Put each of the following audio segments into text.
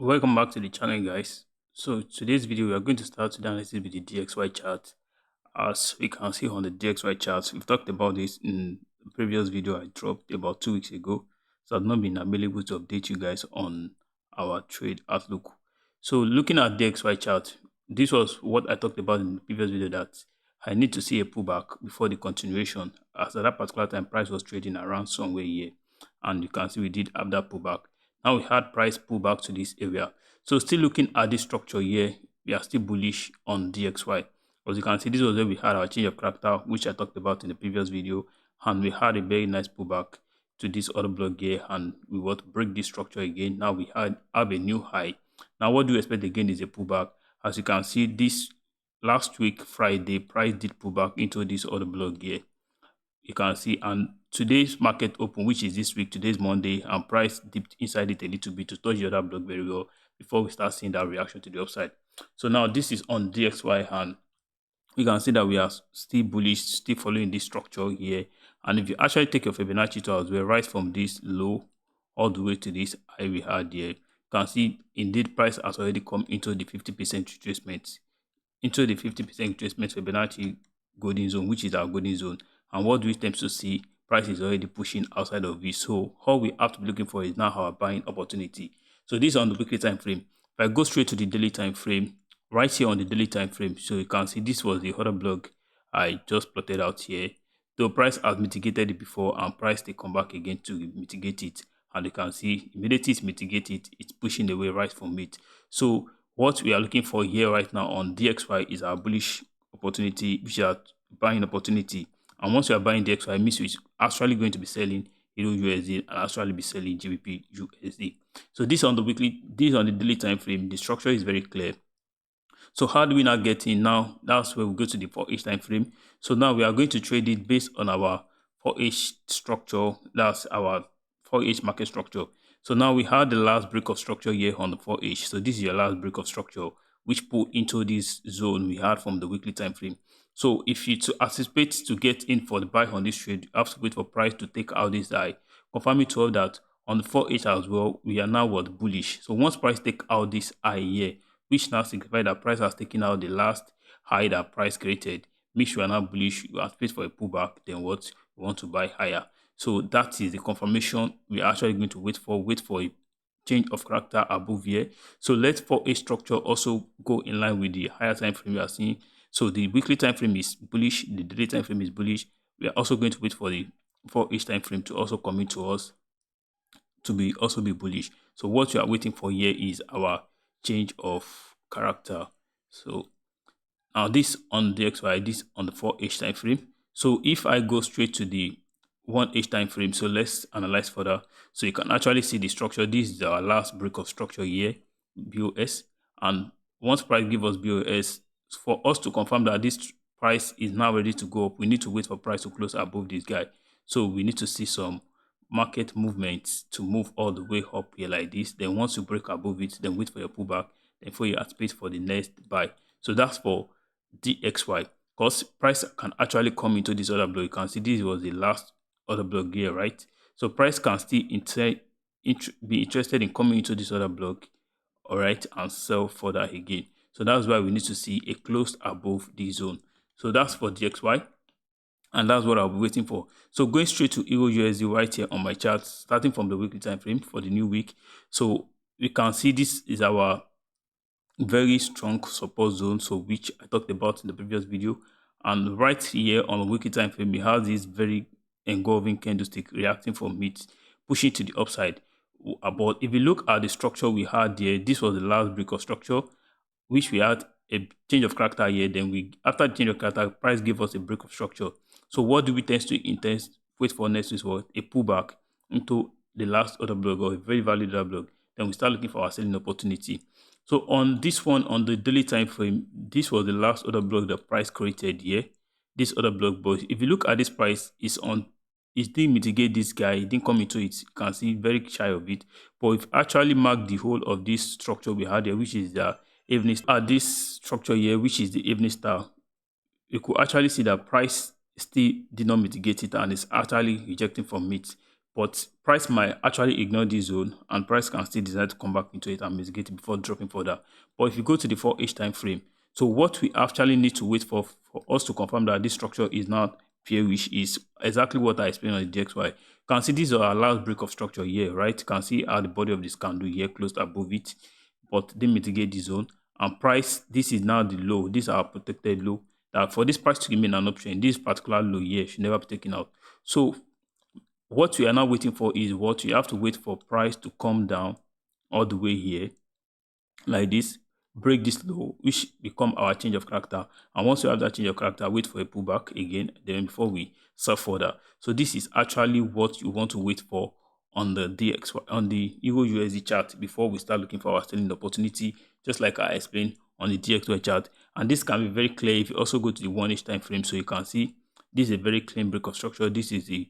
Welcome back to the channel, guys. So today's video we are going to start the analysis with the DXY chart. As we can see on the DXY chart, we've talked about this in the previous video I dropped about 2 weeks ago, so I've not been available to update you guys on our trade outlook. So looking at DXY chart, this was what I talked about in the previous video, that I need to see a pullback before the continuation, as at that particular time price was trading around somewhere here, and you can see we did have that pullback. Now we had price pull back to this area. So still looking at this structure here, we are still bullish on DXY. As you can see, this was where we had our change of character, which I talked about in the previous video, and we had a very nice pullback to this other block here, and we want to break this structure again. Now we have a new high. Now what do you expect again is a pullback. As you can see, this last week Friday, price did pull back into this other block here. You can see, and today's market open, which is this week, today's Monday, and price dipped inside it a little bit to touch the other block very well before we start seeing that reaction to the upside. So now this is on DXY, and you can see that we are still bullish, still following this structure here. And if you actually take your Fibonacci to as well, right from this low all the way to this high we had here, you can see indeed price has already come into the 50% retracement, into the 50% retracement Fibonacci golden zone, which is our golden zone. And what do we tend to see? Price is already pushing outside of this. So all we have to be looking for is now our buying opportunity. So this is on the weekly time frame. If I go straight to the daily time frame, right here on the daily time frame, so you can see this was the other block I just plotted out here. Though price has mitigated it before, and price they come back again to mitigate it, and you can see immediately it's mitigated, it's pushing away right from it. So what we are looking for here right now on DXY is our bullish opportunity, which is our buying opportunity. And once you are buying DXY, it means you're actually going to be selling EUR USD and actually be selling GBP USD. So this on the weekly, this on the daily time frame, the structure is very clear. So how do we now get in? Now that's where we go to the 4H time frame. So now we are going to trade it based on our 4H structure. That's our 4H market structure. So now we had the last break of structure here on the 4H. So this is your last break of structure, which put into this zone we had from the weekly time frame. So if you to anticipate to get in for the buy on this trade, you have to wait for price to take out this high. Confirming to all that on the 4H as well, we are now what bullish. So once price take out this high here, which now signifies that price has taken out the last high that price created, makes you are now bullish, you anticipate for a pullback, then what you want to buy higher. So that is the confirmation we are actually going to wait for a change of character above here. So let 4H structure also go in line with the higher time frame we are seeing. So the weekly time frame is bullish, the daily time frame is bullish. We are also going to wait for the 4H time frame to also come into us to also be bullish. So what you are waiting for here is our change of character. So now this on the DXY, this on the 4H time frame. So if I go straight to the 1H time frame, so let's analyze further. So you can actually see the structure. This is our last break of structure here, BOS. And once price give us BOS, for us to confirm that this price is now ready to go up, we need to wait for price to close above this guy. So we need to see some market movements to move all the way up here like this. Then once you break above it, then wait for your pullback, then for you anticipate for the next buy. So that's for DXY, because price can actually come into this other block. You can see this was the last other block here, right? So price can still be interested in coming into this other block, all right, and sell further again. So that's why we need to see a close above the zone. So that's for DXY, and that's what I'll be waiting for. So going straight to EUR USD right here on my chart, starting from the weekly time frame for the new week. So we can see this is our very strong support zone, so which I talked about in the previous video. And right here on the weekly time frame, we have this very engulfing candlestick reacting from it, pushing to the upside. But if you look at the structure we had here, this was the last break of structure, which we had a change of character here. Then we, after the change of character, price gave us a break of structure. So what do we tend to wait for next is what? A pullback into the last other block, or a very valid other block. Then we start looking for our selling opportunity. So on this one, on the daily time frame, this was the last other block the price created here. This other block, but if you look at this price, it didn't mitigate this guy, it didn't come into it. You can see very shy of it. But if actually mark the whole of this structure we had here, which is the evening star, this structure here, which is the evening star, you could actually see that price still did not mitigate it and is actually rejecting from it, but price might actually ignore this zone and price can still decide to come back into it and mitigate it before dropping further. But if you go to the 4H time frame, so what we actually need to wait for us to confirm that this structure is not bearish is exactly what I explained on the DXY. You can see this is our last break of structure here, right? You can see how the body of this candle here closed above it, but they mitigate the zone. And price, this is now the low. This is our protected low. That for this price to remain an option, this particular low here should never be taken out. So what we are now waiting for is what we have to wait for price to come down all the way here like this, break this low, which become our change of character. And once we have that change of character, wait for a pullback again, then before we sell further. So this is actually what you want to wait for on the DXY, on the EUR USD chart before we start looking for our selling opportunity, just like I explained on the DXY chart. And this can be very clear if you also go to the 1H time frame, so you can see this is a very clean break of structure. This is the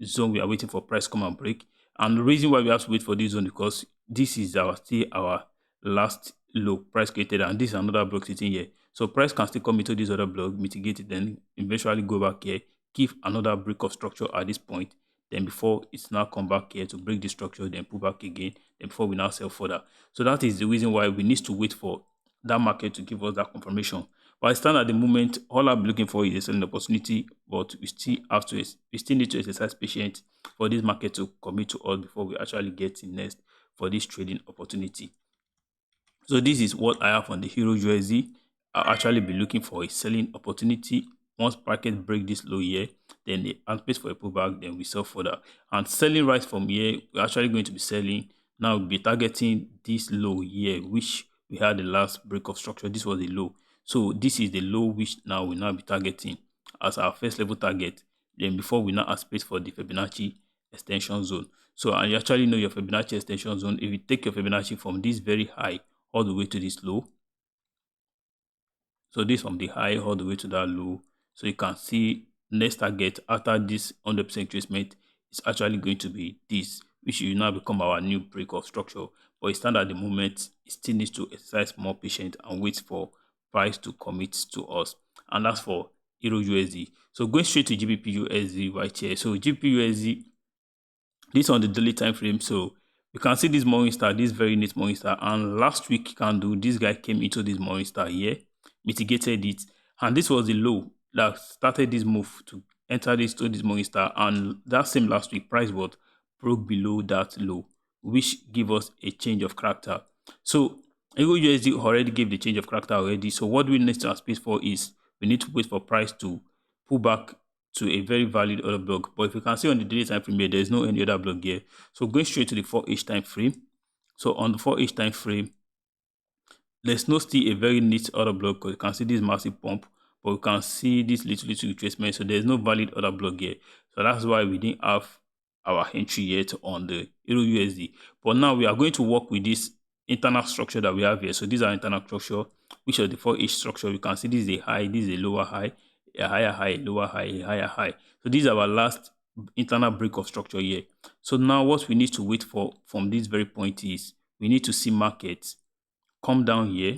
zone we are waiting for price come and break. And the reason why we have to wait for this zone because this is still our last low price created, and this is another block sitting here. So price can still come into this other block, mitigate it, then eventually go back here, give another break of structure at this point, then before it's now come back here to break the structure, then pull back again, then before we now sell further. So that is the reason why we need to wait for that market to give us that confirmation. But I stand at the moment, all I'm looking for is a selling opportunity, but we still need to exercise patience for this market to commit to us before we actually get in next for this trading opportunity. So this is what I have on the EUR USD. I'll actually be looking for a selling opportunity. Once market break this low here, then they anticipate for a pullback, then we sell further. And selling right from here, we're actually going to be selling. Now we'll be targeting this low here, which we had the last break of structure. This was the low. So this is the low which now we'll now be targeting as our first level target. Then before we now anticipate for the Fibonacci extension zone. So and you actually know your Fibonacci extension zone. If you take your Fibonacci from this very high all the way to this low, so this from the high all the way to that low, so you can see next target after this 100% retracement is actually going to be this, which will now become our new break of structure. But it stand at the moment, it still needs to exercise more patience and wait for price to commit to us. And that's for EUR USD. So going straight to GBP USD right here. So GBP USD, this on the daily time frame. So you can see this morning star, this very neat morning star, and last week candle, this guy came into this morning star here, mitigated it, and this was the low that started this move to enter this to this morning star. And that same last week price was broke below that low, which give us a change of character. So EUR USD already gave the change of character already. So what we need to anticipate for is we need to wait for price to pull back to a very valid other block. But if you can see on the daily time frame here, there is no any other block here. So going straight to the 4H time frame. So on the 4H time frame, there's no still a very neat other block because you can see this massive pump, but you can see this little retracement. So there's no valid other block here. So that's why we didn't have our entry yet on the EUR USD. But now we are going to work with this internal structure that we have here. So these are internal structure, which are the 4H structure. You can see this is a high, this is a lower high, a higher high, a lower high, a higher high. So these are our last internal break of structure here. So now what we need to wait for from this very point is we need to see markets come down here,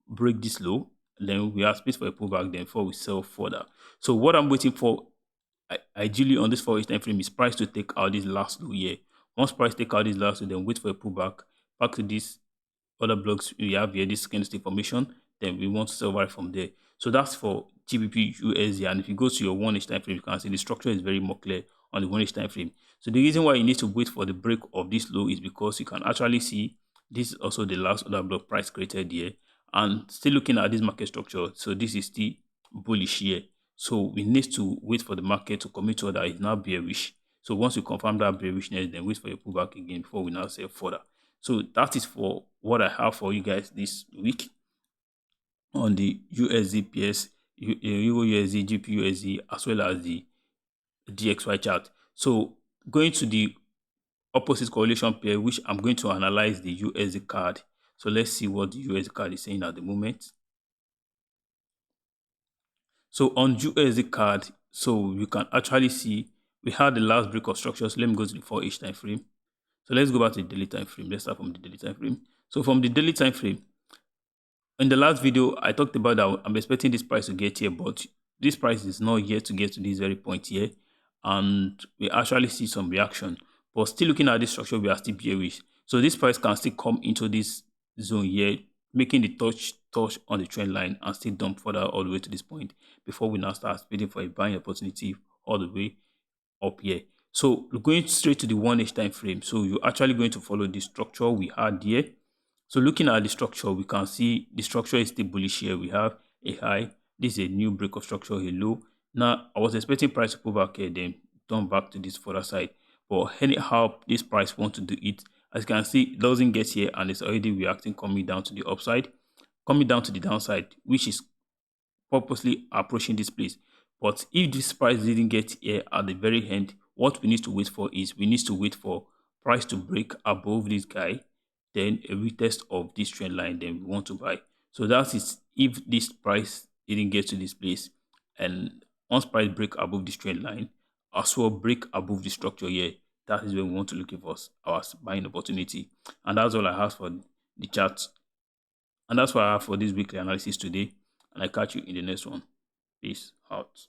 break this low, then we have space for a pullback, then before we sell further. So what I'm waiting for ideally on this 4H time frame is price to take out this last low here. Once price take out this last low, then wait for a pullback back to this other blocks we have here, this candlestick formation, then we want to sell right from there. So that's for GBP USD. And if you go to your 1H time frame, you can see the structure is very more clear on the 1H time frame. So the reason why you need to wait for the break of this low is because you can actually see this is also the last other block price created here. And still looking at this market structure, so this is still bullish here. So we need to wait for the market to commit to that is now bearish. So once you confirm that bearishness, then wait for your pullback again before we now sell further. So that is for what I have for you guys this week on the USD EUR USD, GBP USD, as well as the DXY chart. So going to the opposite correlation pair, which I'm going to analyze the USDCAD. So let's see what the USDCAD is saying at the moment. So on USDCAD, so you can actually see we had the last break of structure. So let me go to the 4H time frame. So let's go back to the daily time frame. Let's start from the daily time frame. So from the daily time frame, in the last video, I talked about that I'm expecting this price to get here, but this price is not yet to get to this very point here. and we actually see some reaction. But still looking at this structure, we are still bearish. So this price can still come into this zone here, making the touch on the trend line and still dump further all the way to this point before we now start waiting for a buying opportunity all the way up here. So we're going straight to the 1H time frame. So you're actually going to follow the structure we had here. So looking at the structure, we can see the structure is still bullish here. We have a high. This is a new break of structure, a low. Now, I was expecting price to pull back here, then turn back to this further side. But anyhow, this price want to do it. As you can see, it doesn't get here and it's already reacting, coming down to the upside, coming down to the downside, which is purposely approaching this place. But if this price didn't get here at the very end, what we need to wait for is we need to wait for price to break above this guy, then a retest of this trend line, then we want to buy. So that is if this price didn't get to this place, and once price break above this trend line, as well break above the structure here, that is when we want to look for our buying opportunity. And that's all I have for the chart. And that's what I have for this weekly analysis today. And I catch you in the next one. Peace out.